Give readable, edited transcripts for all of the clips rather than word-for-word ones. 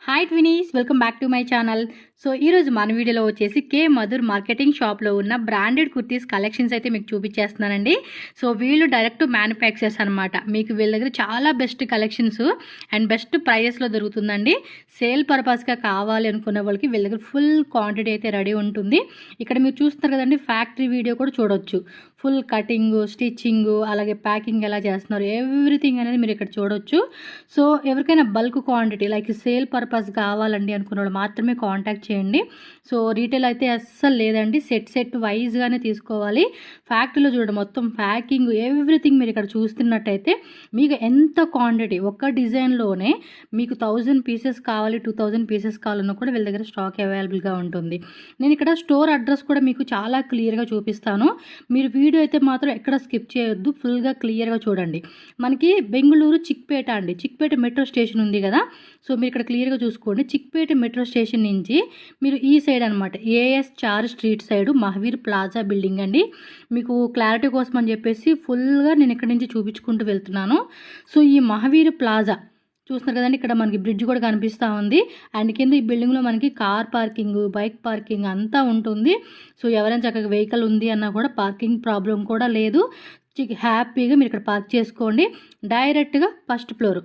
Hi twinnies, welcome back to my channel. So ఈరోజు మన వీడియోలో వచ్చేసి కే మధుర్ మార్కెటింగ్ షాప్లో ఉన్న బ్రాండెడ్ కుర్తీస్ కలెక్షన్స్ అయితే మీకు చూపించేస్తున్నానండి. సో వీళ్ళు డైరెక్ట్ మ్యానుఫ్యాక్చర్స్ అనమాట. మీకు వీళ్ళ దగ్గర చాలా బెస్ట్ కలెక్షన్స్ అండ్ బెస్ట్ ప్రైజెస్లో దొరుకుతుందండి. సేల్ పర్పస్గా కావాలి అనుకున్న వాళ్ళకి వీళ్ళ దగ్గర ఫుల్ క్వాంటిటీ అయితే రెడీ ఉంటుంది. ఇక్కడ మీరు చూస్తున్నారు కదండి, ఫ్యాక్టరీ వీడియో కూడా చూడొచ్చు. ఫుల్ కటింగ్, స్టిచ్చింగ్, అలాగే ప్యాకింగ్ ఎలా చేస్తున్నారు, ఎవ్రీథింగ్ అనేది మీరు ఇక్కడ చూడొచ్చు. సో ఎవరికైనా bulk quantity like sale purpose కావాలండి అనుకున్న వాళ్ళు మాత్రమే కాంటాక్ట్ చేయండి. సో రీటైల్ అయితే అస్సలు లేదండి, సెట్ వైజ్గానే తీసుకోవాలి. ఫ్యాక్టరీలో చూడండి, మొత్తం ప్యాకింగ్ ఎవ్రీథింగ్ మీరు ఇక్కడ చూస్తున్నట్టయితే మీకు ఎంత క్వాంటిటీ ఒక్క డిజైన్లోనే మీకు 1000 పీసెస్ కావాలి, 2000 పీసెస్ కావాలన్నా కూడా వీళ్ళ దగ్గర స్టాక్ అవైలబుల్గా ఉంటుంది. నేను ఇక్కడ స్టోర్ అడ్రస్ కూడా మీకు చాలా క్లియర్గా చూపిస్తాను. మీరు వీడియో అయితే మాత్రం ఎక్కడ స్కిప్ చేయొద్దు, ఫుల్గా క్లియర్గా చూడండి. మనకి బెంగళూరు చిక్పేట అండి, చిక్పేట మెట్రో స్టేషన్ ఉంది కదా. సో మీరు ఇక్కడ క్లియర్గా చూసుకోండి, చిక్పేట మెట్రో స్టేషన్ నుంచి మీరు ఈ సైడ్ అనమాట, AS Char street side Mahavir plaza building అండి. మీకు క్లారిటీ కోసం అని చెప్పేసి ఫుల్గా నేను ఇక్కడ నుంచి చూపించుకుంటూ వెళ్తున్నాను. సో ఈ మహావీర్ ప్లాజా చూస్తున్నారు కదండి, ఇక్కడ మనకి బ్రిడ్జ్ కూడా కనిపిస్తూ ఉంది. అండ్ కింద ఈ బిల్డింగ్లో మనకి కార్ పార్కింగ్, బైక్ పార్కింగ్ అంతా ఉంటుంది. సో ఎవరైనా చక్కగా వెహికల్ ఉంది అన్నా కూడా పార్కింగ్ ప్రాబ్లం కూడా లేదు. హ్యాపీగా మీరు ఇక్కడ పార్క్ చేసుకోండి. డైరెక్ట్గా ఫస్ట్ ఫ్లోర్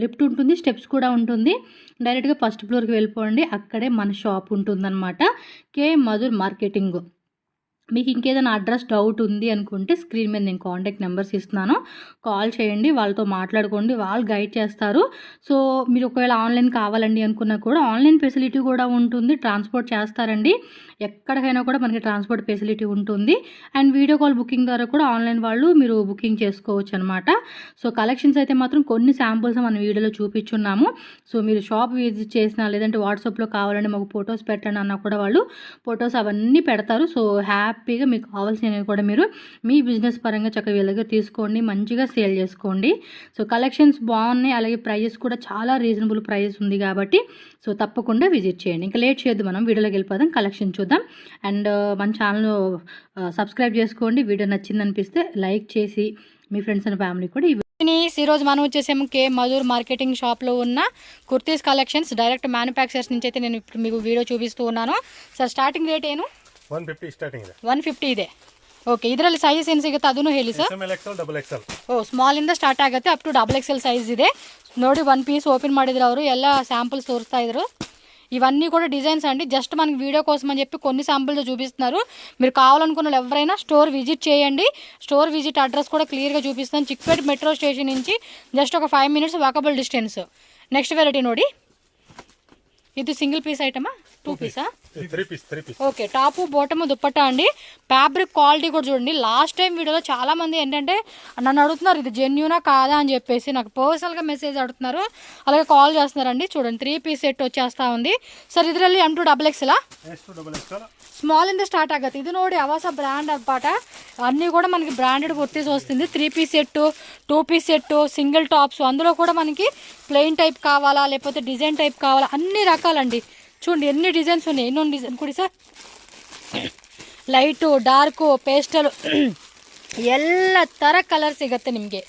లిఫ్ట్ ఉంటుంది, స్టెప్స్ కూడా ఉంటుంది. డైరెక్ట్గా ఫస్ట్ ఫ్లోర్కి వెళ్ళిపోండి, అక్కడే మన షాప్ ఉంటుందన్నమాట, కే మధుర్ మార్కెటింగ్. మీకు ఇంకేదైనా అడ్రస్ డౌట్ ఉంది అనుకుంటే స్క్రీన్ మీద నేను కాంటాక్ట్ నెంబర్స్ ఇస్తున్నాను, కాల్ చేయండి, వాళ్ళతో మాట్లాడుకోండి, వాళ్ళు గైడ్ చేస్తారు. సో మీరు ఒకవేళ ఆన్లైన్ కావాలండి అనుకున్నా కూడా ఆన్లైన్ ఫెసిలిటీ కూడా ఉంటుంది, ట్రాన్స్పోర్ట్ చేస్తారండి. ఎక్కడికైనా కూడా మనకి ట్రాన్స్పోర్ట్ ఫెసిలిటీ ఉంటుంది. అండ్ వీడియో కాల్ బుకింగ్ ద్వారా కూడా ఆన్లైన్ వాళ్ళు మీరు బుకింగ్ చేసుకోవచ్చు అనమాట. సో కలెక్షన్స్ అయితే మాత్రం కొన్ని శాంపుల్స్ మన వీడియోలో చూపించున్నాము. సో మీరు షాప్ విజిట్ చేసినా లేదంటే వాట్సాప్లో కావాలంటే మాకు ఫొటోస్ పెట్టండి అన్నా కూడా వాళ్ళు ఫొటోస్ అవన్నీ పెడతారు. సో హ్యాపీగా మీకు కావాల్సినవి కూడా మీరు మీ బిజినెస్ పరంగా చక్కగా వీళ్ళ దగ్గర తీసుకోండి, మంచిగా సేల్ చేసుకోండి. సో కలెక్షన్స్ బాగున్నాయి, అలాగే ప్రైజెస్ కూడా చాలా రీజనబుల్ ప్రైజెస్ ఉంది కాబట్టి సో తప్పకుండా విజిట్ చేయండి. ఇంకా లేట్ చేయొద్దు, మనం వీడియోలోకి వెళ్ళిపోదాం, కలెక్షన్ చూద్దాం. అండ్ మన ఛానల్ సబ్స్క్రైబ్ చేసుకోండి. వీడియో నచ్చింది అనిపిస్తే లైక్ చేసి మీ ఫ్రెండ్స్ అండ్ ఫ్యామిలీ కూడా ఈరోజు మనం వచ్చేసాము కే మధుర్ మార్కెటింగ్ షాప్లో ఉన్న కుర్తీస్ కలెక్షన్స్ డైరెక్ట్ మ్యానుఫ్యాక్చర్స్ నుంచి అయితే నేను ఇప్పుడు మీకు వీడియో చూపిస్తూ ఉన్నాను. ಸರ್ ಸ್ಟಾರ್ಟಿಂಗ್ ರೇಟ್ ಏನು? 150 ಸ್ಟಾರ್ಟಿಂಗ್ ಇದೆ. 150 ಇದೆ. ಓಕೆ, ಇದರಲ್ಲಿ ಸೈಜ್ ಏನು ಸಿಗುತ್ತೆ ಅದನ್ನು ಹೇಳಿ sir. L XL double XL. Small ಇಂದ ಸ್ಟಾರ್ಟ್ ಆಗುತ್ತೆ up to double XL size ಇದೆ. ನೋಡಿ, 1 పీస్ ఓపెన్ ಮಾಡಿದ್ರು ಅವರು, ಎಲ್ಲ శాంపుల్స్ తోరుస్తా ఇದ್ರು. ఇవన్నీ కూడా డిజైన్స్ అండి, జస్ట్ మనకి వీడియో కోసం అని చెప్పి కొన్ని శాంపుల్స్ చూపిస్తున్నారు. మీరు కావాలనుకున్న వాళ్ళు ఎవరైనా స్టోర్ విజిట్ చేయండి. స్టోర్ విజిట్ అడ్రస్ కూడా క్లియర్గా చూపిస్తాను. చిక్పేట మెట్రో స్టేషన్ నుంచి జస్ట్ ఒక 5 minutes walkable distance. Next variety ನೋಡಿ, ఇది సింగిల్ పీస్ ఐటమా, 2 పీసా? 3 piece. Okay, top bottom dupatta అండి. ఫ్యాబ్రిక్ క్వాలిటీ కూడా చూడండి. లాస్ట్ టైం వీడియోలో చాలా మంది ఏంటంటే నన్ను అడుగుతున్నారు ఇది జెన్యూనా కాదా అని చెప్పేసి, నాకు పర్సనల్గా మెసేజ్ అడుగుతున్నారు, అలాగే కాల్ చేస్తున్నారండి. చూడండి, 3 పీస్ సెట్ వచ్చేస్తా ఉంది. ಸರ್ ಇದರಲ್ಲಿ M2 ಡಬಲ್ ಎಕ್ಸೆಲ್ స్మాల్ ఇంದ స్టార్ట్ ఆಗುತ್ತೆ. ఇది ನೋಡಿ అవాస బ్రాండ్ అనమాట. అన్నీ కూడా మనకి బ్రాండెడ్ కుర్తీస్ వస్తుంది. 3 piece set, 2 piece set, single tops, అందులో కూడా మనకి ప్లెయిన్ టైప్ కావాలా లేకపోతే డిజైన్ టైప్ కావాలా, అన్ని రకాలండి. చూడండి ఎన్ని డిజైన్స్ ఉన్నాయి. ಇನ್ನೊಂದು ಡಿಸೈನ್ ಕೊಡಿ ಸರ್. ಲೈಟು, ಡಾರ್ಕು, ಪೇಸ್ಟಲ್ ಎಲ್ಲ ಥರ ಕಲರ್ ಸಿಗುತ್ತೆ ನಿಮಗೆ.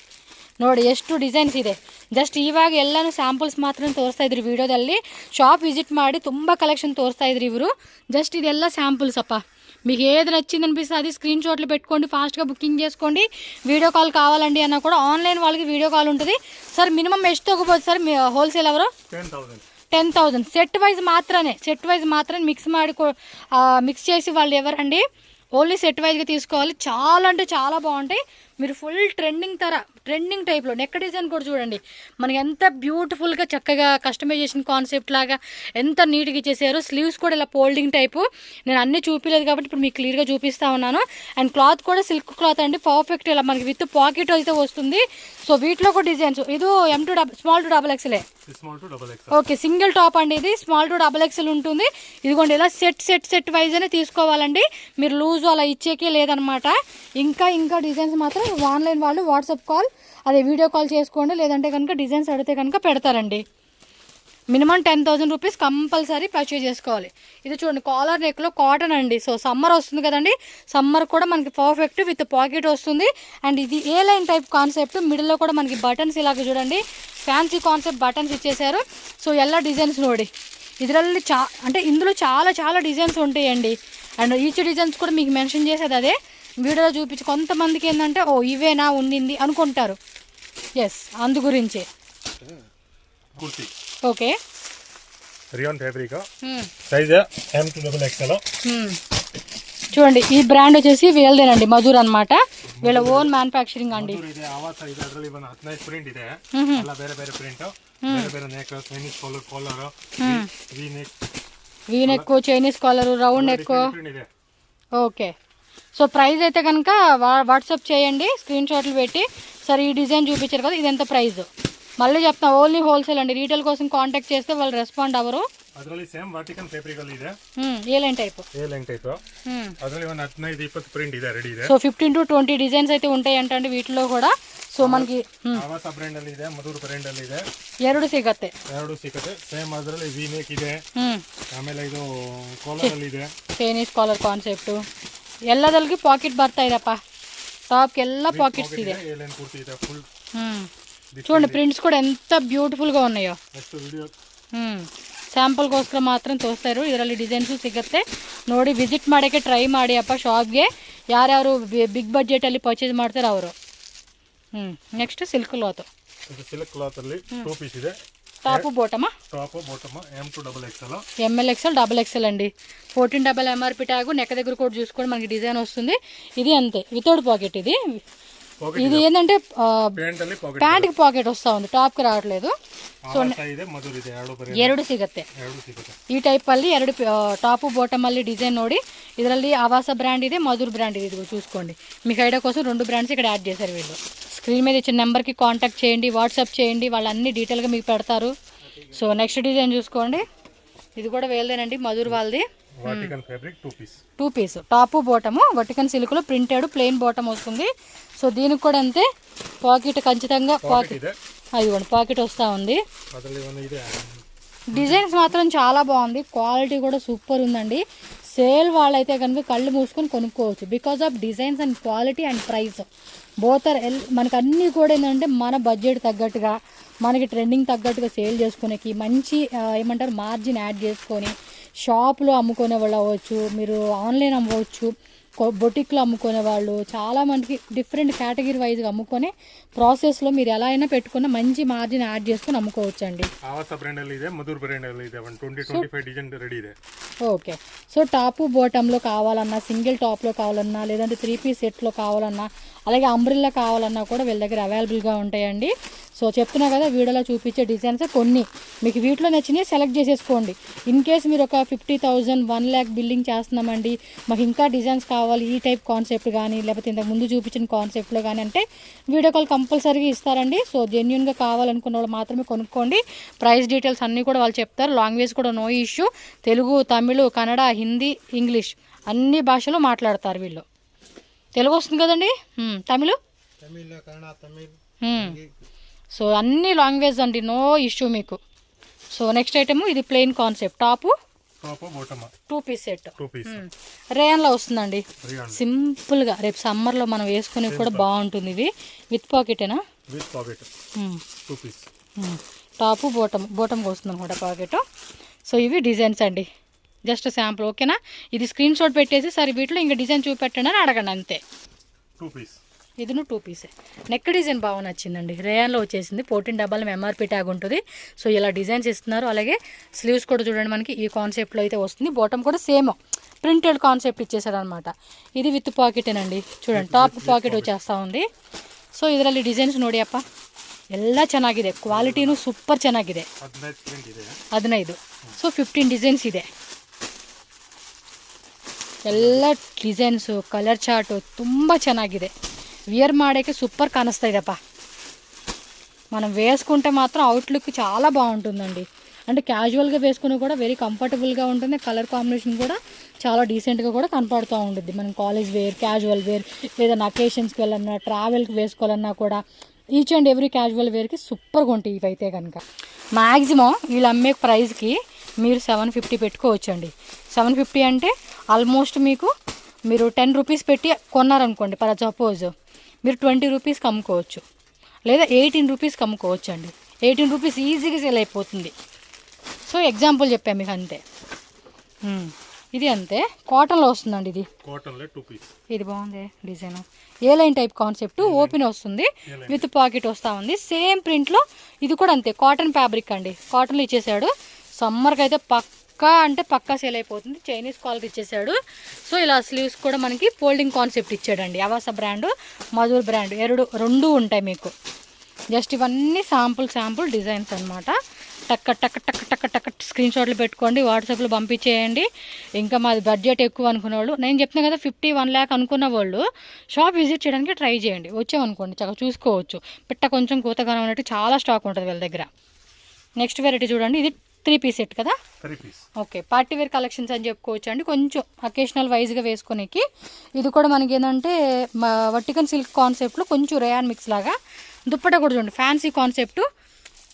ನೋಡಿ ಎಷ್ಟು ಡಿಸೈನ್ಸ್ ಇದೆ. ಜಸ್ಟ್ ಇವಾಗ ಎಲ್ಲನೂ ಸ್ಯಾಂಪಲ್ಸ್ ಮಾತ್ರ ತೋರಿಸ್ತಾ ಇದ್ರು ವಿಡಿಯೋದಲ್ಲಿ. ಶಾಪ್ ವಿಸಿಟ್ ಮಾಡಿ ತುಂಬ ಕಲೆಕ್ಷನ್ ತೋರಿಸ್ತಾ ಇದ್ರು ಇವರು. జస్ట్ ಇದೆಲ್ಲ శాంపుల్స్ అప్ప. మీకు ఏది నచ్చింది అనిపిస్తే అది స్క్రీన్ షాట్లు పెట్టుకోండి, ఫాస్ట్గా బుకింగ్ చేసుకోండి. వీడియో కాల్ కావాలండి అన్నా కూడా ఆన్లైన్ వాళ్ళకి వీడియో కాల్ ఉంటుంది. సార్ మినిమం ಎಷ್ಟು ತಗೋಬೋದು ಸರ್ ಹೋಲ್ಸೇಲ್ ಅವರು? 10,000 సెట్ వైజ్ మాత్రమే మిక్స్ చేసి వాళ్ళు ఎవరండి ఓన్లీ సెట్ వైజ్గా తీసుకోవాలి. చాలా అంటే చాలా బాగుంటాయి. మీరు ఫుల్ ట్రెండింగ్ టైప్లో నెక్ డిజైన్ కూడా చూడండి, మనకి ఎంత బ్యూటిఫుల్గా చక్కగా కస్టమైజేషన్ కాన్సెప్ట్ లాగా ఎంత నీట్గా ఇచ్చేసారు. స్లీవ్స్ కూడా ఇలా ఫోల్డింగ్ టైపు. నేను అన్నీ చూపించలేదు కాబట్టి ఇప్పుడు మీకు క్లియర్గా చూపిస్తూ ఉన్నాను. అండ్ క్లాత్ కూడా సిల్క్ క్లాత్ అండి, పర్ఫెక్ట్ ఇలా మనకి విత్ పాకెట్ అయితే వస్తుంది. సో వీటిలో కూడా డిజైన్స్, ఇది small to double XL. Okay, single top అండి, ఇది స్మాల్ టు డబల్ ఎక్సెల్ ఉంటుంది. ఇదిగోండి ఇలా సెట్ వైజ్ అనే తీసుకోవాలండి, మీరు లూజ్ అలా ఇచ్చేకే లేదనమాట. ఇంకా డిజైన్స్ మాత్రం ఆన్లైన్ వాళ్ళు వాట్సాప్ కాల్ అదే వీడియో కాల్ చేసుకోండి, లేదంటే కనుక డిజైన్స్ అడిగితే కనుక పెడతారండి. మినిమం 10,000 రూపీస్ కంపల్సరీ పర్చేజ్ చేసుకోవాలి. ఇది చూడండి కాలర్ నెక్లో కాటన్ అండి. సో సమ్మర్ వస్తుంది కదండి, సమ్మర్ కూడా మనకి పర్ఫెక్ట్ విత్ పాకెట్ వస్తుంది. అండ్ ఇది ఏ లైన్ టైప్ కాన్సెప్ట్, మిడిల్లో కూడా మనకి బటన్స్ ఇలాగ చూడండి ఫ్యాన్సీ కాన్సెప్ట్ బటన్స్ ఇచ్చేసారు. సో ಎಲ್ಲ డిజైన్స్ ನೋಡಿ ಇದರಲ್ಲಿ అంటే ఇందులో చాలా చాలా డిజైన్స్ ఉంటాయండి. అండ్ ఈచ్ డిజైన్స్ కూడా మీకు మెన్షన్ చేసేది అదే వీడియోలో చూపించి కొంతమందికి ఏంటంటే ఓ ఇవేనా ఉండింది అనుకుంటారు. ఎస్ అందు గురించే. Kurti okay rayon fabric size M2XL. చూడండి ఈ బ్రాండ్ వచ్చేసి వీళ్ళదేనండి, మధుర్ అన్నమాట. వీళ్ళ ఓన్ మ్యానుఫ్యాక్చరింగ్ అండి. ಇದೆ ಆವಾಸ ಇದೆ, ಅದರಲ್ಲಿ ಒಂದು 15 ಪ್ರಿಂಟ್ ಇದೆ, ಎಲ್ಲ ಬೇರೆ ಬೇರೆ ಪ್ರಿಂಟ್, ಬೇರೆ ಬೇರೆ neck, Chinese collar, V neck, Chinese collar, round neck. ಇದೆ. ఓకే సో ప్రైస్ అయితే కనుక వాట్సాప్ చేయండి, స్క్రీన్ షాట్లు పెట్టి. సరే ఈ డిజైన్ చూపించారు కదా, ఇది ఎంత ప్రైస్ మళ్ళీ చెప్తాం. ఓన్లీ హోల్సేల్ అండి, రీటైల్ కోసం కాంటాక్ట్ చేస్తే వాళ్ళు రెస్పాండ్ అవ్వరు. ಅದರಲ್ಲಿ ಸೇಮ್ ವರ್ಟಿಕಲ್ ಫ್ಯಾಬ್ರಿಕ್ ಅಲ್ಲಿ ಇದೆ, ఏ లైన్ టైప్ ಅದರಲ್ಲಿ ಒಂದು 15-20 ಪ್ರಿಂಟ್ ಇದೆ, ರೆಡಿ ಇದೆ. సో 15 to 20 డిజైన్స్ అయితే ఉంటాయి అంటే వీటిలో కూడా. సో మనకి ಆವಾಸ ಬ್ರ್ಯಾಂಡ್ ಅಲ್ಲಿ ಇದೆ, ಮಧುರ್ ಬ್ರ್ಯಾಂಡ್ ಅಲ್ಲಿ ಇದೆ, ಎರಡು ಸಿಗುತ್ತೆ ಸೇಮ್. ಅದರಲ್ಲಿ ವಿ ನೆಕ್ ಇದೆ, ಆಮೇಲೆ ಇದು ಕಾಲರ್ ಅಲ್ಲಿ ಇದೆ, ಚೈನೀಸ್ ಕಾಲರ್ ಕಾನ್ಸೆಪ್ಟ್. ಎಲ್ಲದಲ್ಲಿಗೆ ಪಾಕೆಟ್ ಬರ್ತಾ ಇದೆಪ್ಪ, ಟಾಪ್ಗೆ ಎಲ್ಲ ಪಾಕೆಟ್ಸ್ ಇದೆ. ಏಲೇನ್ ಕುರ್ತಿ ಇದೆ ಫುಲ್. చూడండి ప్రింట్స్ కూడా ఎంత ಬ್ಯೂಟಿಫುಲ್గా ఉన్నాయೋ. ಸ್ಯಾಂಪಲ್ಗೋಸ್ಕರ ಮಾತ್ರ ತೋರಿಸ್ತಾ ಇದರಲ್ಲಿ ಡಿಸೈನ್ಸು ಸಿಗುತ್ತೆ ನೋಡಿ. ವಿಸಿಟ್ ಮಾಡೋಕ್ಕೆ ಟ್ರೈ ಮಾಡಿ ಅಪ್ಪ ಶಾಪ್ಗೆ, ಯಾರ್ಯಾರು ಬಿಗ್ ಬಡ್ಜೆಟಲ್ಲಿ ಪರ್ಚೇಸ್ ಮಾಡ್ತಾರೆ ಅವರು. Next silk cloth. Silk cloth ಅಲ್ಲಿ 2 ಪೀಸ್ ಇದೆ. Top bottom M2XL, ML XL, XXL అండి. 14 MRP ట్యాగ్, నెక్ దగ్గర కూడా చూసుకోండి మనకి డిజైన్ వస్తుంది. ఇది అంతే వితౌట్ పాకెట్. ఇది ఏంటంటే ప్యాంట్కి పాకెట్ వస్తూ ఉంది, ಟಾಪ್ಗೆ రావట్లేదు. ಸೊ ಎರಡು ಸಿಗುತ್ತೆ ಈ ಟೈಪಲ್ಲಿ. ಎರಡು ಟಾಪು ಬಾಟಮಲ್ಲಿ ಡಿಸೈನ್ ನೋಡಿ. ಇದರಲ್ಲಿ ಆವಾಸ ಬ್ರ್ಯಾಂಡ್ ಇದೆ, మధుర్ బ్రాండ్ ఇది. ఇదిగో చూసుకోండి, మీకు ఐడియా కోసం 2 బ్రాండ్స్ ఇక్కడ యాడ్ చేశారు వీళ్ళు. స్క్రీన్ మీద ఇచ్చిన నెంబర్కి కాంటాక్ట్ చేయండి, వాట్సాప్ చేయండి, వాళ్ళు అన్ని డీటెయిల్గా మీకు పెడతారు. సో నెక్స్ట్ డిజైన్ చూసుకోండి, ఇది కూడా వేలదేనండి, మధుర్ వాళ్ళది. Vertical fabric 2 piece top bottom vertical సిల్క్లో ప్రింటెడ్ ప్లెయిన్ బాటమ్ వస్తుంది. సో దీనికి కూడా అంతే పాకెట్ ఖచ్చితంగా పాకెట్. అదిగోండి పాకెట్ వస్తూ ఉంది. డిజైన్స్ మాత్రం చాలా బాగుంది, క్వాలిటీ కూడా సూపర్ ఉందండి. సేల్ వాళ్ళైతే కనుక కళ్ళు మూసుకొని కొనుక్కోవచ్చు, because of designs and quality and price both are మనకు అన్నీ కూడా ఏంటంటే మన బడ్జెట్ తగ్గట్టుగా, మనకి ట్రెండింగ్ తగ్గట్టుగా సేల్ చేసుకునేకి మంచి ఏమంటారు మార్జిన్ యాడ్ చేసుకొని షాప్లో అమ్ముకునే వాళ్ళు అవ్వచ్చు, మీరు ఆన్లైన్ అమ్మవచ్చు, బొటిక్లో అమ్ముకునే వాళ్ళు, చాలా మందికి డిఫరెంట్ కేటగిరీ వైజ్గా అమ్ముకునే ప్రాసెస్లో మీరు ఎలా అయినా పెట్టుకున్న మంచి మార్జిన్ యాడ్ చేసుకుని అమ్ముకోవచ్చు అండి. ఓకే సో టాపు బాటంలో కావాలన్నా, సింగిల్ టాప్లో కావాలన్నా, లేదంటే 3 పీస్ సెట్లో కావాలన్నా, అలాగే అంబ్రిల్లా కావాలన్నా కూడా వీళ్ళ దగ్గర అవైలబుల్గా ఉంటాయండి. సో చెప్తున్నా కదా వీడియోలో చూపించే డిజైన్స్ కొన్ని మీకు వీటిలో నచ్చినవి సెలెక్ట్ చేసేసుకోండి. ఇన్ కేస్ మీరు ఒక 50,000 1 lakh బిల్డింగ్ చేస్తున్నామండి, మాకు ఇంకా డిజైన్స్ కావాలి ఈ టైప్ కాన్సెప్ట్ కానీ, లేకపోతే ఇంతకు ముందు చూపించిన కాన్సెప్ట్లో కానీ అంటే వీడియో కాల్ కంపల్సరీగా ఇస్తారండి. సో జెన్యున్గా కావాలనుకున్న వాళ్ళు మాత్రమే కొనుక్కోండి. ప్రైస్ డీటెయిల్స్ అన్నీ కూడా వాళ్ళు చెప్తారు. లాంగ్వేజ్ కూడా no issue. Telugu, Tamil, Kannada, Hindi, English అన్ని భాషలు మాట్లాడతారు వీళ్ళు. తెలుగు వస్తుంది కదండి, తమిళ్, సో అన్ని లాంగ్వేజ్ అండి, నో ఇష్యూ మీకు. సో నెక్స్ట్ ఐటమ్ ఇది plain concept top 2 piece set రేయన్లో వస్తుందండి. సింపుల్గా రేపు సమ్మర్లో మనం వేసుకునే కూడా బాగుంటుంది. ఇది విత్ పాకెటేనా? టాపు బోటంకి వస్తుంది అనమాట పాకెట్. సో ఇవి డిజైన్స్ అండి, జస్ట్ శాంపుల్. ఓకేనా? ఇది స్క్రీన్ షాట్ పెట్టేసి సరే వీటిలో ఇంకా డిజైన్ చూపెట్టండి అని అడగండి అంతే. 2 పీసే. నెక్ డిజైన్ బాగా నచ్చిందండి, రేయాన్లో వచ్చేసింది. 14 MRP ట్యాగ్ ఉంటుంది. సో ఇలా డిజైన్స్ ఇస్తున్నారు. అలాగే స్లీవ్స్ కూడా చూడండి మనకి ఈ కాన్సెప్ట్లో అయితే వస్తుంది. బాటమ్ కూడా సేమ్ ప్రింటెడ్ కాన్సెప్ట్ ఇచ్చేసారు అనమాట. ఇది విత్ పాకెటేనండి, చూడండి ಟಾಪ್ ಪಾಕೆಟ್ వచ్చేస్తూ ఉంది. ಸೊ ಇದರಲ್ಲಿ ಡಿಸೈನ್ಸ್ ನೋಡಿ ಅಪ್ಪ, ಎಲ್ಲ ಚೆನ್ನಾಗಿದೆ, ಕ್ವಾಲಿಟಿನೂ ಸೂಪರ್ ಚೆನ್ನಾಗಿದೆ. 15. ಸೊ 15 ಡಿಸೈನ್ಸ್ ಇದೆ. ಎಲ್ಲ ಡಿಸೈನ್ಸು, ಕಲರ್ ಚಾರ್ಟು ತುಂಬ ಚೆನ್ನಾಗಿದೆ. వియర్ ಮಾಡೋಕ್ಕೆ సూపర్ కానిస్తా ఇదప్ప. మనం వేసుకుంటే మాత్రం అవుట్లుక్ చాలా బాగుంటుందండి. అంటే క్యాజువల్గా వేసుకుని కూడా వెరీ కంఫర్టబుల్గా ఉంటుంది. కలర్ కాంబినేషన్ కూడా చాలా డీసెంట్గా కూడా కనపడుతూ ఉంటుంది. మనం కాలేజ్ వేర్, క్యాజువల్ వేర్, ఏదైనా అకేషన్స్కి వెళ్ళన్నా, ట్రావెల్కి వేసుకోవాలన్నా కూడా ఈచ్ అండ్ ఎవ్రీ క్యాజువల్ వేర్కి సూపర్గా ఉంటాయి ఇవైతే కనుక. మ్యాక్సిమం వీళ్ళు అమ్మే ప్రైస్కి మీరు 750 పెట్టుకోవచ్చండి. 750 అంటే ఆల్మోస్ట్ మీరు 10 రూపీస్ పెట్టి కొన్నారనుకోండి, ఫర్ సపోజ్ మీరు 20 రూపీస్కి అమ్ముకోవచ్చు, లేదా 18 రూపీస్కి అమ్ముకోవచ్చు అండి. 18 రూపీస్ ఈజీగా సేల్ అయిపోతుంది. సో ఎగ్జాంపుల్ చెప్పాను మీకు అంతే. ఇది అంతే, కాటన్లో వస్తుందండి. ఇది కాటన్లో 2 పీస్. ఇది బాగుంది డిజైన్, ఏ లైన్ టైప్ కాన్సెప్ట్, ఓపెన్ వస్తుంది విత్ పాకెట్ వస్తూ ఉంది. సేమ్ ప్రింట్లో ఇది కూడా అంతే, కాటన్ ఫ్యాబ్రిక్ అండి. కాటన్లో ఇచ్చేసాడు. సమ్మర్కి అయితే పక్కా సేల్ అయిపోతుంది. చైనీస్ కాలర్ ఇచ్చేసాడు. సో ఇలా స్లీవ్స్ కూడా మనకి ఫోల్డింగ్ కాన్సెప్ట్ ఇచ్చాడండి. అవాసా బ్రాండ్, మధుర్ బ్రాండ్ రెండు ఉంటాయి మీకు. జస్ట్ ఇవన్నీ శాంపుల్ డిజైన్స్ అనమాట. టక్ టక్ టక్ టక్ టక్ స్క్రీన్ షాట్లు పెట్టుకోండి, వాట్సాప్లో పంపించేయండి. ఇంకా మాది బడ్జెట్ ఎక్కువ అనుకునే వాళ్ళు, నేను చెప్తున్నా కదా 50-1 lakh అనుకున్న వాళ్ళు షాప్ విజిట్ చేయడానికి ట్రై చేయండి. వచ్చామనుకోండి చక్కగా చూసుకోవచ్చు. పిట్ట కొంచెం కూతగానే ఉన్నట్టు చాలా స్టాక్ ఉంటుంది వీళ్ళ దగ్గర. నెక్స్ట్ వెరైటీ చూడండి, ఇది 3 పీస్ సెట్ కదా. 3 piece. Okay, party wear collections అని చెప్పుకోవచ్చు అండి. కొంచెం అకేషనల్ వైజ్గా వేసుకునేకి. ఇది కూడా మనకి ఏంటంటే వర్టికల్ సిల్క్ కాన్సెప్ట్లో కొంచెం రేయాన్ మిక్స్ లాగా. దుప్పట కూడా చూడండి, fancy concept.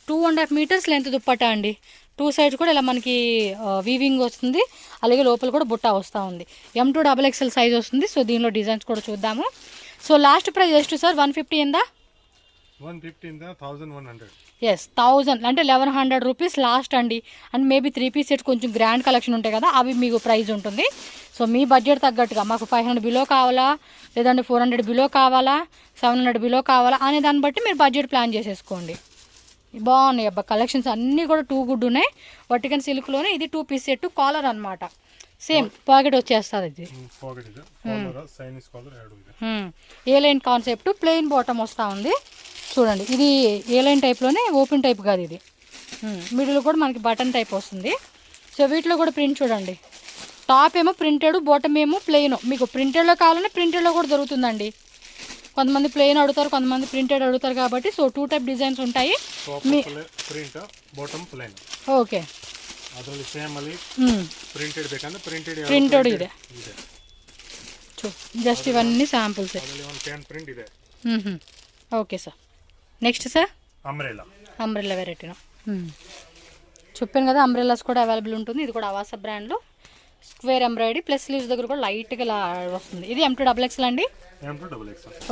2.5 metres length dupatta అండి. 2 సైడ్స్ కూడా ఇలా మనకి వీవింగ్ వస్తుంది, అలాగే లోపల కూడా బుట్ట వస్తూ ఉంది. M2 XXL సైజ్ వస్తుంది. సో దీనిలో డిజైన్స్ కూడా చూద్దాము. సో లాస్ట్ ప్రైస్ ಎಷ್ಟು సార్? 150 ఎందా? 150 ఇందా 1100. ఎస్, 1000 అంటే 1100 రూపీస్ లాస్ట్ అండి. అండ్ మేబీ 3 పీస్ సెట్ కొంచెం గ్రాండ్ కలెక్షన్ ఉంటాయి కదా, అవి మీకు ప్రైస్ ఉంటుంది. సో మీ బడ్జెట్ తగ్గట్టుగా మాకు 500 బిలో కావాలా, లేదంటే 400 బిలో కావాలా, 700 బిలో కావాలా అనే దాన్ని బట్టి మీరు బడ్జెట్ ప్లాన్ చేసేసుకోండి. బాగున్నాయి అబ్బా కలెక్షన్స్ అన్నీ కూడా 2 గుడ్ ఉన్నాయి. వర్టికల్ సిల్క్లోనే ఇది 2 పీస్ సెట్, కాలర్ అనమాట. సేమ్ పాకెట్ వచ్చేస్తుంది. ఇది ఏ లైన్ కాన్సెప్ట్, ప్లెయిన్ బాటమ్ వస్తూ ఉంది చూడండి. ఇది ఏ లైన్ టైప్లోనే, ఓపెన్ టైప్ కాదు ఇది. మిడిల్ కూడా మనకి బటన్ టైప్ వస్తుంది. సో వీటిలో కూడా ప్రింట్ చూడండి, టాప్ ఏమో ప్రింటెడ్, బాటమ్ ఏమో ప్లెయిన్. మీకు ప్రింటెడ్లో కావాలంటే ప్రింటెడ్లో కూడా దొరుకుతుందండి. కొంతమంది ప్లెయిన్ అడుగుతారు, కొంతమంది ప్రింటెడ్ అడుగుతారు కాబట్టి సో 2 టైప్ డిజైన్స్ ఉంటాయి. ఓకే, ప్రింటెడ్ ಇದೆ. జస్ట్ ఇవన్నీ samples. Okay sir. Next sir umbrella వెరైటీనా చెప్పాను కదా, అంబ్రెల్లాస్ కూడా అవైలబుల్ ఉంటుంది. ఇది కూడా అవాసా బ్రాండ్లో స్క్వేర్ ఎంబ్రాయిడరీ ప్లస్ స్లీవ్స్ దగ్గర కూడా లైట్గా ఇలా వస్తుంది. ఇది M2 XXL అండి.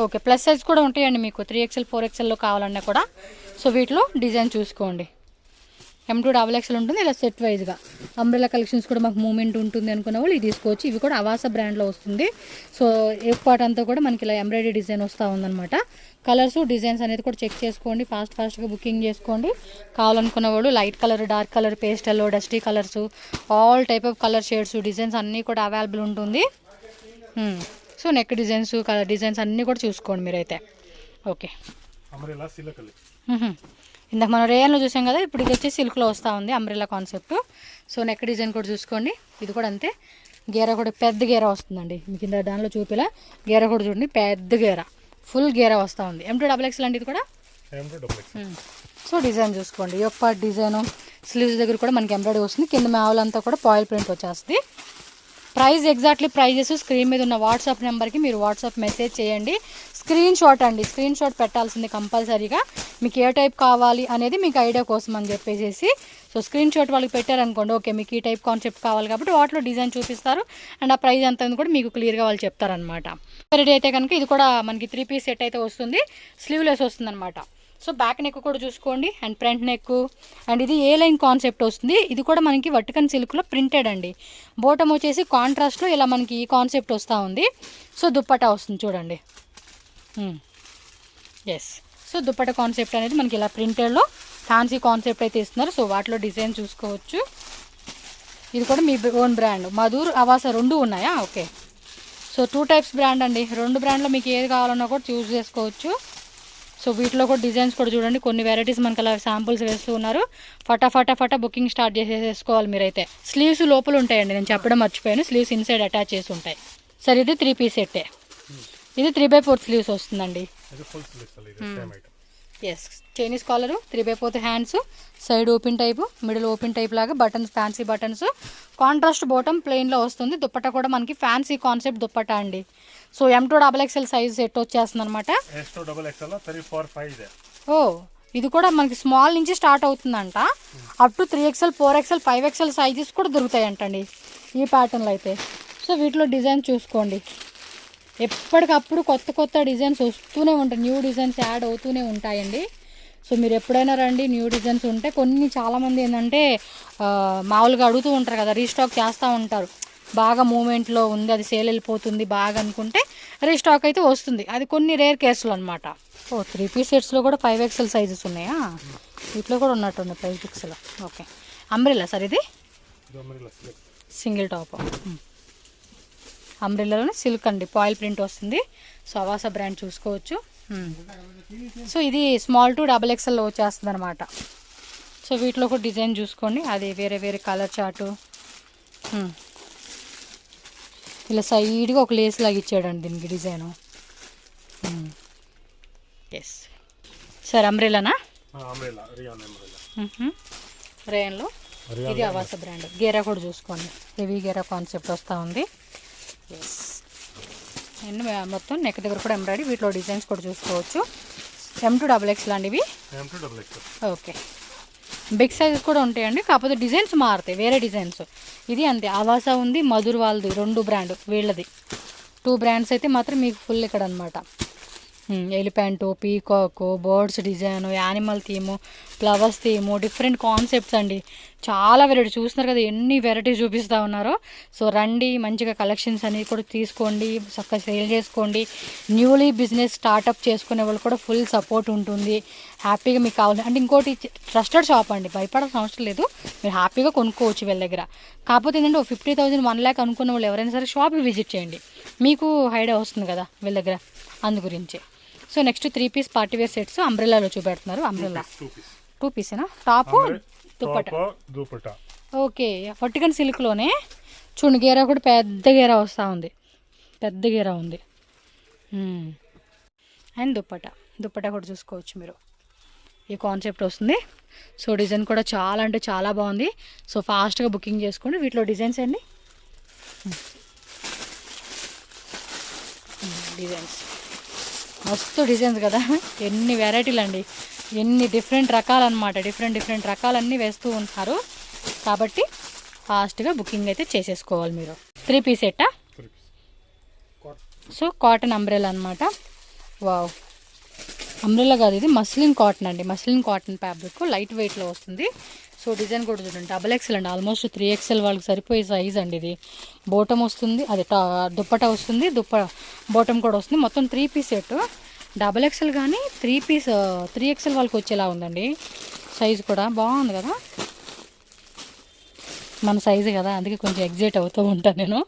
ఓకే, ప్లస్ సైజ్ కూడా ఉంటాయండి మీకు 3XL 4XLలో కావాలన్నా కూడా. సో వీటిలో డిజైన్ చూసుకోండి. M2 XXL ఉంటుంది ఇలా సెట్ వైజ్గా. అంబ్రెల్లా కలెక్షన్స్ కూడా మాకు మూమెంట్ ఉంటుంది అనుకున్న వాళ్ళు ఇది తీసుకోవచ్చు. ఇవి కూడా అవాసా బ్రాండ్లో వస్తుంది. సో ఏ పార్ట్ అంతా కూడా మనకి ఇలా ఎంబ్రాయిడరీ డిజైన్ వస్తూ ఉందన్నమాట. కలర్స్ డిజైన్స్ అనేది కూడా చెక్ చేసుకోండి, ఫాస్ట్గా బుకింగ్ చేసుకోండి. కావాలనుకున్న వాళ్ళు light colour, dark colour, pastel, dusty colours, all type of colour shades, designs అన్నీ కూడా అవైలబుల్ ఉంటుంది. So neck designs, colour designs అన్నీ కూడా చూసుకోండి మీరైతే. ఓకే, ఇందాక మనం రేయన్లో చూసాం కదా, ఇప్పుడు ఇది వచ్చేసి సిల్క్లో వస్తూ ఉంది umbrella concept. So neck design కూడా చూసుకోండి. ఇది కూడా అంతే, గేరా కూడా పెద్ద గేరా వస్తుందండి. మీకు ఇందాక దానిలో చూపిలా గేరా కూడా చూడండి, పెద్ద గేరా, ఫుల్ గేరా వస్తూ ఉంది. M2 XXL అండి ఇది కూడా. సో డిజైన్ చూసుకోండి, ఈ యొక్క డిజైను స్లీవ్స్ దగ్గర కూడా మనకి ఎంబ్రాయిడరీ వస్తుంది. కింద మావులంతా కూడా పాయిల్ ప్రింట్ వచ్చేస్తుంది. ప్రైస్ ఎగ్జాక్ట్లీ ప్రైజెస్ స్క్రీన్ మీద ఉన్న వాట్సాప్ నెంబర్కి మీరు వాట్సాప్ మెసేజ్ చేయండి. స్క్రీన్ షాట్ అండి, స్క్రీన్ షాట్ పెట్టాల్సింది కంపల్సరీగా. మీకు ఏ టైప్ కావాలి అనేది మీకు ఐడియా కోసం అని చెప్పేసి. సో స్క్రీన్ షాట్ వాళ్ళకి పెట్టారనుకోండి, ఓకే మీకు ఈ టైప్ కాన్సెప్ట్ కావాలి కాబట్టి వాటిలో డిజైన్ చూపిస్తారు. అండ్ ఆ ప్రైస్ ఎంత కూడా మీకు క్లియర్గా వాళ్ళు చెప్తారనమాట. వెరైటీ అయితే కనుక ఇది కూడా మనకి 3 పీస్ సెట్ అయితే వస్తుంది, స్లీవ్లెస్ వస్తుంది అనమాట. సో బ్యాక్ నెక్ కూడా చూసుకోండి, అండ్ ఫ్రంట్ నెక్. అండ్ ఇది ఏ లైన్ కాన్సెప్ట్ వస్తుంది. ఇది కూడా మనకి వర్టికల్ సిల్క్లో ప్రింటెడ్ అండి. బోటమ్ వచ్చేసి కాంట్రాస్ట్లో ఇలా మనకి ఈ కాన్సెప్ట్ వస్తూ ఉంది. సో దుప్పటా వస్తుంది చూడండి. ఎస్, సో దుప్పట కాన్సెప్ట్ అనేది మనకి ఇలా ప్రింటెడ్లో ఫ్యాన్సీ కాన్సెప్ట్ అయితే ఇస్తున్నారు. సో వాటిలో డిజైన్ చూసుకోవచ్చు. ఇది కూడా మీ ఓన్ బ్రాండ్, మధుర్, అవాసా 2 ఉన్నాయా? ఓకే, సో 2 టైప్స్ బ్రాండ్ అండి. 2 బ్రాండ్లో మీకు ఏది కావాలన్నా కూడా చూస్ చేసుకోవచ్చు. సో వీటిలో కూడా డిజైన్స్ కూడా చూడండి, కొన్ని వెరైటీస్ మనకి అలా శాంపుల్స్ వేస్తూ ఉన్నారు. ఫటా బుకింగ్ స్టార్ట్ చేసేసుకోవాలి మీరైతే. స్లీవ్స్ లోపల ఉంటాయండి, నేను చెప్పడం మర్చిపోయాను, స్లీవ్స్ ఇన్సైడ్ అటాచ్ చేసి ఉంటాయి. సరే ఇది 3 పీస్ సెట్టే. ఇది 3/4 స్లీవ్స్ వస్తుందండి. Yes, Chinese collar, 3/4 hands, side open type, middle open type లాగా, buttons fancy buttons, contrast bottom ప్లెయిన్లో వస్తుంది. దుప్పట్టా కూడా మనకి ఫ్యాన్సీ కాన్సెప్ట్ దుప్పట్టా అండి. సో M2XXL సైజ్ సెట్ వచ్చేస్తుంది అనమాట. ఓ ఇది కూడా మనకి స్మాల్ నుంచి స్టార్ట్ అవుతుందంట. Up to 3XL 4XL 5XL sizes కూడా దొరుకుతాయంటండి ఈ ప్యాటర్న్లో అయితే. సో వీటిలో డిజైన్ చూసుకోండి, ఎప్పటికప్పుడు కొత్త కొత్త డిజైన్స్ వస్తూనే ఉంటాయి, న్యూ డిజైన్స్ యాడ్ అవుతూనే ఉంటాయండి. సో మీరు ఎప్పుడైనా రండి, న్యూ డిజైన్స్ ఉంటే కొన్ని చాలామంది ఏంటంటే మామూలుగా అడుగుతూ ఉంటారు కదా, రీస్టాక్ చేస్తూ ఉంటారు. బాగా మూమెంట్లో ఉంది, అది సేల్ వెళ్ళిపోతుంది బాగా అనుకుంటే రీస్టాక్ అయితే వస్తుంది. అది కొన్ని రేర్ కేసులు అనమాట. ఓ 3 పీస్ సెట్స్లో కూడా 5XL సైజెస్ ఉన్నాయా? వీటిలో కూడా ఉన్నట్టుంది 5XL. ఓకే అంబ్రెల్లా సార్ ఇది, సింగిల్ టాప్ అంబ్రెల్లాలోనే సిల్క్ అండి, పాయిల్ ప్రింట్ వస్తుంది. సో అవాసా బ్రాండ్ చూసుకోవచ్చు. సో ఇది స్మాల్ టు XXL వచ్చేస్తుంది అనమాట. సో వీటిలో కూడా డిజైన్ చూసుకోండి, అది వేరే వేరే కలర్ చార్టు. ఇలా సైడ్గా ఒక లేస్ లాగా ఇచ్చాడండి దీనికి డిజైను. ఎస్ సార్ అంబ్రెల్లానా? రేయన్లో ఇది అవాసా బ్రాండ్. గేరా కూడా చూసుకోండి, హెవీ గేరా కాన్సెప్ట్ వస్తూ ఉంది. ఎస్ అండ్ మొత్తం నెక్ దగ్గర కూడా ఎంబ్రాయిడరీ. వీటిలో డిజైన్స్ కూడా చూసుకోవచ్చు. M2XXL అండి ఇవి. ఓకే బిగ్ సైజెస్ కూడా ఉంటాయండి, కాకపోతే డిజైన్స్ మారుతాయి, వేరే డిజైన్స్. ఇది అంతే, అవాసా ఉంది, మధుర్ వాళ్ళది 2 బ్రాండ్, వీళ్ళది 2 బ్రాండ్స్ అయితే మాత్రం మీకు ఫుల్ ఇక్కడ అనమాట. Elephant, పీకాకు, birds design, animal theme, flowers theme, different concepts అండి. చాలా వెరైటీ చూస్తున్నారు కదా, ఎన్ని వెరైటీస్ చూపిస్తూ ఉన్నారో. సో రండి, మంచిగా కలెక్షన్స్ అనేవి కూడా తీసుకోండి, చక్కగా సేల్ చేసుకోండి. న్యూలీ బిజినెస్ స్టార్టప్ చేసుకునే వాళ్ళు కూడా ఫుల్ సపోర్ట్ ఉంటుంది. హ్యాపీగా మీకు కావాలి అంటే, ఇంకోటి ట్రస్టెడ్ షాప్ అండి, భయపడాల్సిన అవసరం లేదు, మీరు హ్యాపీగా కొనుక్కోవచ్చు వీళ్ళ దగ్గర. కాకపోతే ఏంటంటే 50,000 1 lakh అనుకున్న వాళ్ళు ఎవరైనా సరే షాప్కి విజిట్ చేయండి, మీకు ఐడియా వస్తుంది కదా వీళ్ళ దగ్గర, అందు గురించి. So next 3 piece party wear sets అంబ్రెల్లాలో చూపెడుతున్నారు. అంబ్రెల్లా 2 పీసేనా? టాపు దుపట్టా. ఓకే వర్టికన్ సిల్క్లోనే చూడండి, గేరా కూడా పెద్ద గేరా వస్తూ ఉంది, పెద్ద గేరా ఉంది. అండ్ దుపట్టా కూడా చూసుకోవచ్చు మీరు, ఈ కాన్సెప్ట్ వస్తుంది. సో డిజైన్ కూడా చాలా అంటే చాలా బాగుంది. సో ఫాస్ట్గా బుకింగ్ చేసుకోండి. వీటిలో డిజైన్స్ అండి, డిజైన్స్ మస్తు డిజైన్స్ కదా, ఎన్ని వెరైటీలు అండి, ఎన్ని డిఫరెంట్ రకాలు అనమాట. డిఫరెంట్ రకాలన్నీ వేస్తూ ఉంటారు, కాబట్టి ఫాస్ట్గా బుకింగ్ అయితే చేసేసుకోవాలి మీరు. 3 పీస్ సెట్టా? సో కాటన్ అంబ్రెల్లా అనమాట. వావ్ అంబ్రెల్లా కాదు, ఇది మస్లిన్ కాటన్ అండి, మస్లిన్ కాటన్ ఫ్యాబ్రిక్, లైట్ వెయిట్లో వస్తుంది. సో డిజైన్ కూడా చూడండి, XXL అండి, ఆల్మోస్ట్ 3XL వాళ్ళకి సరిపోయే సైజ్ అండి ఇది. బోటం వస్తుంది, అది దుప్పటా వస్తుంది, బోటం కూడా వస్తుంది. మొత్తం 3 పీస్ సెట్. XXL కానీ 3XL వాళ్ళకి వచ్చేలా ఉందండి. సైజు కూడా బాగుంది కదా, మన సైజు కదా, అందుకే కొంచెం ఎగ్జైట్ అవుతూ ఉంటాను నేను.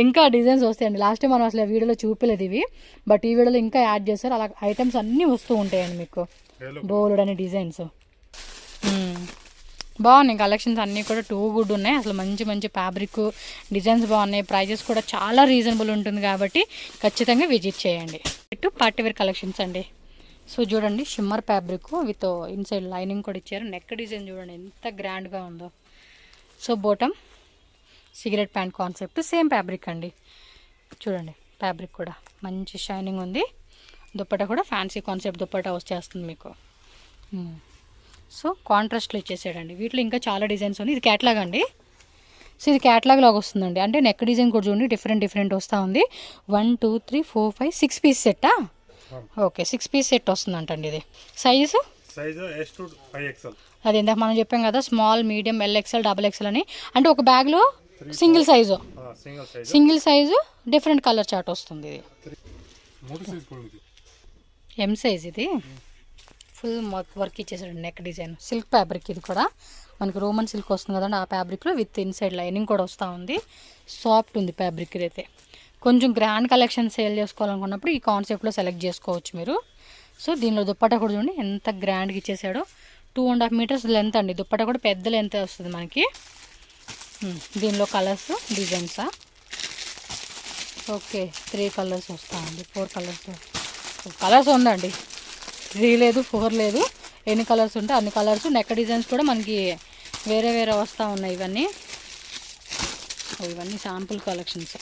ఇంకా డిజైన్స్ వస్తాయండి, లాస్ట్ టైం మనం అసలు వీడియోలో చూపలేదు ఇవి, బట్ ఈ వీడియోలో ఇంకా యాడ్ చేస్తారు. అలా ఐటమ్స్ అన్నీ వస్తూ ఉంటాయండి మీకు, బోల్డ్ అనే డిజైన్స్. బాగున్నాయి కలెక్షన్స్ అన్నీ కూడా, టూ గుడ్ ఉన్నాయి అసలు. మంచి ఫ్యాబ్రిక్ డిజైన్స్ బాగున్నాయి, ప్రైజెస్ కూడా చాలా రీజనబుల్ ఉంటుంది, కాబట్టి ఖచ్చితంగా విజిట్ చేయండి. ఇటు పార్టీవేర్ కలెక్షన్స్ అండి. సో చూడండి, shimmer fabric with inside lining కూడా ఇచ్చారు. నెక్ డిజైన్ చూడండి ఎంత గ్రాండ్గా ఉందో. So bottom cigarette pant concept, same fabric అండి. చూడండి ఫ్యాబ్రిక్ కూడా మంచి షైనింగ్ ఉంది. దుప్పటా కూడా ఫ్యాన్సీ కాన్సెప్ట్ దుప్పటా వచ్చేస్తుంది మీకు. సో కాంట్రాస్ట్లో ఇచ్చేసాడండి. వీటిలో ఇంకా చాలా డిజైన్స్ ఉన్నాయి. ఇది క్యాట్లాగ్ అండి. సో ఇది క్యాట్లాగ్ లాగా వస్తుందండి, అంటే నెక్ డిజైన్ కూడా చూడండి డిఫరెంట్ వస్తూ ఉంది. 1 2 3 4 5 6 పీస్ సెట్టా? ఓకే 6 పీస్ సెట్ వస్తుందంటండి. ఇది సైజు S to 5XL. అది ఇందాక మనం చెప్పాం కదా, స్మాల్, మీడియం, LXL, XXL అని. అంటే ఒక బ్యాగ్లో single size different colour chart వస్తుంది. ఇది M సైజ్, ఇది ఫుల్ వర్క్ ఇచ్చేసాడు. నెక్ డిజైన్ సిల్క్ ఫ్యాబ్రిక్, ఇది కూడా మనకి రోమన్ సిల్క్ వస్తుంది కదండి, ఆ ఫ్యాబ్రిక్లో విత్ ఇన్సైడ్ లైనింగ్ కూడా వస్తూ ఉంది. సాఫ్ట్ ఉంది ఫ్యాబ్రిక్. ఇదైతే కొంచెం గ్రాండ్ కలెక్షన్ సేల్ చేసుకోవాలనుకున్నప్పుడు ఈ కాన్సెప్ట్లో సెలెక్ట్ చేసుకోవచ్చు మీరు. సో దీనిలో దుప్పటా కూడా చూడండి ఎంత గ్రాండ్గా ఇచ్చేసాడో. 2.5 meters లెంత్ అండి, దుప్పటా కూడా పెద్ద లెంత్ వస్తుంది మనకి. దీనిలో కలర్స్ డిజైన్సా? ఓకే 3 కలర్స్ వస్తూ ఉంది, 4 కలర్స్ ఉందండి. 3 లేదు 4 లేదు, ఎన్ని కలర్స్ ఉంటే అన్ని కలర్స్. నెక్ డిజైన్స్ కూడా మనకి వేరే వస్తూ ఉన్నాయి. ఇవన్నీ ఇవన్నీ sample collections.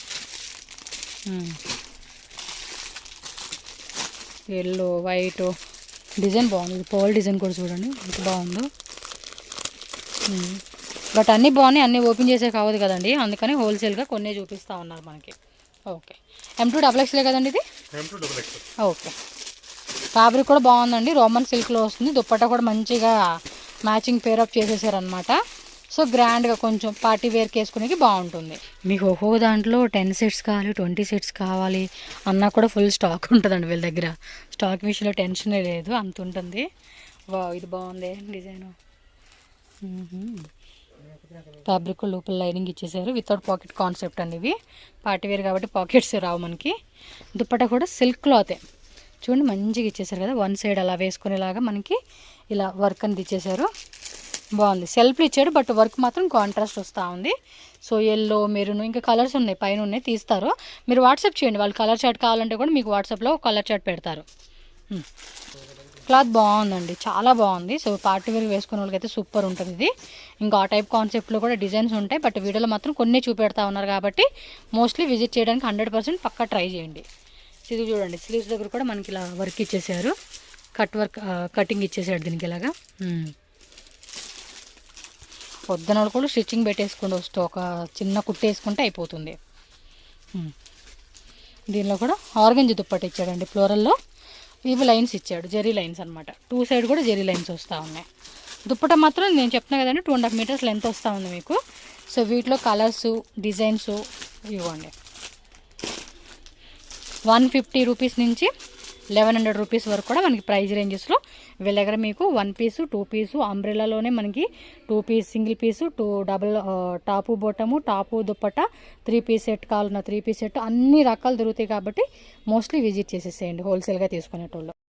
Yellow white design బాగుంది. ఇది పోల్ డిజైన్ కూడా చూడండి ఎంత బాగుందో. బట్ అన్నీ బాగున్నాయి, అన్నీ ఓపెన్ చేసే కావదు కదండి, అందుకని హోల్సేల్గా కొన్ని చూపిస్తూ ఉన్నారు మనకి. ఓకే, M2XXలే కదండి ఇది. ఓకే, ఫ్యాబ్రిక్ కూడా బాగుందండి, రోమన్ సిల్క్లో వస్తుంది. దుప్పట్టా కూడా మంచిగా మ్యాచింగ్ పేరప్ చేసేసారనమాట. సో గ్రాండ్గా కొంచెం పార్టీ వేర్కి వేసుకునేకి బాగుంటుంది. మీకు ఒక్కో దాంట్లో 10 సెట్స్ కావాలి, 20 సెట్స్ కావాలి అన్నా కూడా ఫుల్ స్టాక్ ఉంటుందండి వీళ్ళ దగ్గర. స్టాక్ విషయంలో టెన్షనే లేదు, అంత ఉంటుంది. ఇది బాగుంది డిజైన్. ఫ్యాబ్రిక్ లోపల లైనింగ్ ఇచ్చేసారు, వితౌట్ పాకెట్ కాన్సెప్ట్ అండి. ఇవి పార్టీ వేర్ కాబట్టి పాకెట్స్ రావు మనకి. దుప్పట్టా కూడా సిల్క్ క్లాతే చూడండి మంచిగా ఇచ్చేసారు కదా, వన్ సైడ్ అలా వేసుకునేలాగా మనకి ఇలా వర్క్ అనేది ఇచ్చేసారు. బాగుంది, సెల్ఫ్లు ఇచ్చాడు బట్ వర్క్ మాత్రం కాంట్రాస్ట్ వస్తూ ఉంది. సో ఎల్లో మెరూన్ ఇంకా కలర్స్ ఉన్నాయి, పైన ఉన్నాయి, తీస్తారు. మీరు వాట్సాప్ చేయండి, వాళ్ళు కలర్ చార్ట్ కావాలంటే కూడా మీకు వాట్సాప్లో కలర్ చార్ట్ పెడతారు. క్లాత్ బాగుందండి, చాలా బాగుంది. సో పార్టీ వేర్ వేసుకునే వాళ్ళకైతే సూపర్ ఉంటుంది ఇది. ఇంకా ఆ టైప్ కాన్సెప్ట్లో కూడా డిజైన్స్ ఉంటాయి, బట్ వీడియోలో మాత్రం కొన్ని చూపెడతా ఉన్నారు కాబట్టి మోస్ట్లీ విజిట్ చేయడానికి 100% పక్కా ట్రై చేయండి. ఇది చూడండి, స్లీవ్స్ దగ్గర కూడా మనకి ఇలా వర్క్ ఇచ్చేసారు, కటింగ్ ఇచ్చేసాడు దీనికి ఇలాగా. పొద్దున కూడా స్టిచ్చింగ్ పెట్టేసుకుంటూ వస్తూ ఒక చిన్న కుట్టేసుకుంటే అయిపోతుంది. దీనిలో కూడా ఆర్గంజి దుప్పటి ఇచ్చాడండి ఫ్లోరల్లో. ఇవి లైన్స్ ఇచ్చాడు, జెరీ లైన్స్ అనమాట. 2 సైడ్ కూడా జెరీ లైన్స్ వస్తూ ఉన్నాయి. దుప్పట మాత్రం నేను చెప్తున్నా కదండి 2.5 మీటర్స్ లెంత్ వస్తూ ఉంది మీకు. సో వీటిలో కలర్స్ డిజైన్స్ ఇవ్వండి. 150 రూపీస్ నుంచి 1100 రూపీస్ వరకు కూడా మనకి ప్రైస్ రేంజెస్లో వీళ్ళ దగ్గర మీకు 1 పీసు 2 పీసు అంబ్రెలాలోనే మనకి 2 piece single piece 2 double top bottom top dupatta 3 piece set కావాలన్న 3 పీస్ సెట్ అన్ని రకాలు దొరుకుతాయి కాబట్టి మోస్ట్లీ విజిట్ చేసేసేయండి హోల్సేల్గా తీసుకునేటోళ్ళు.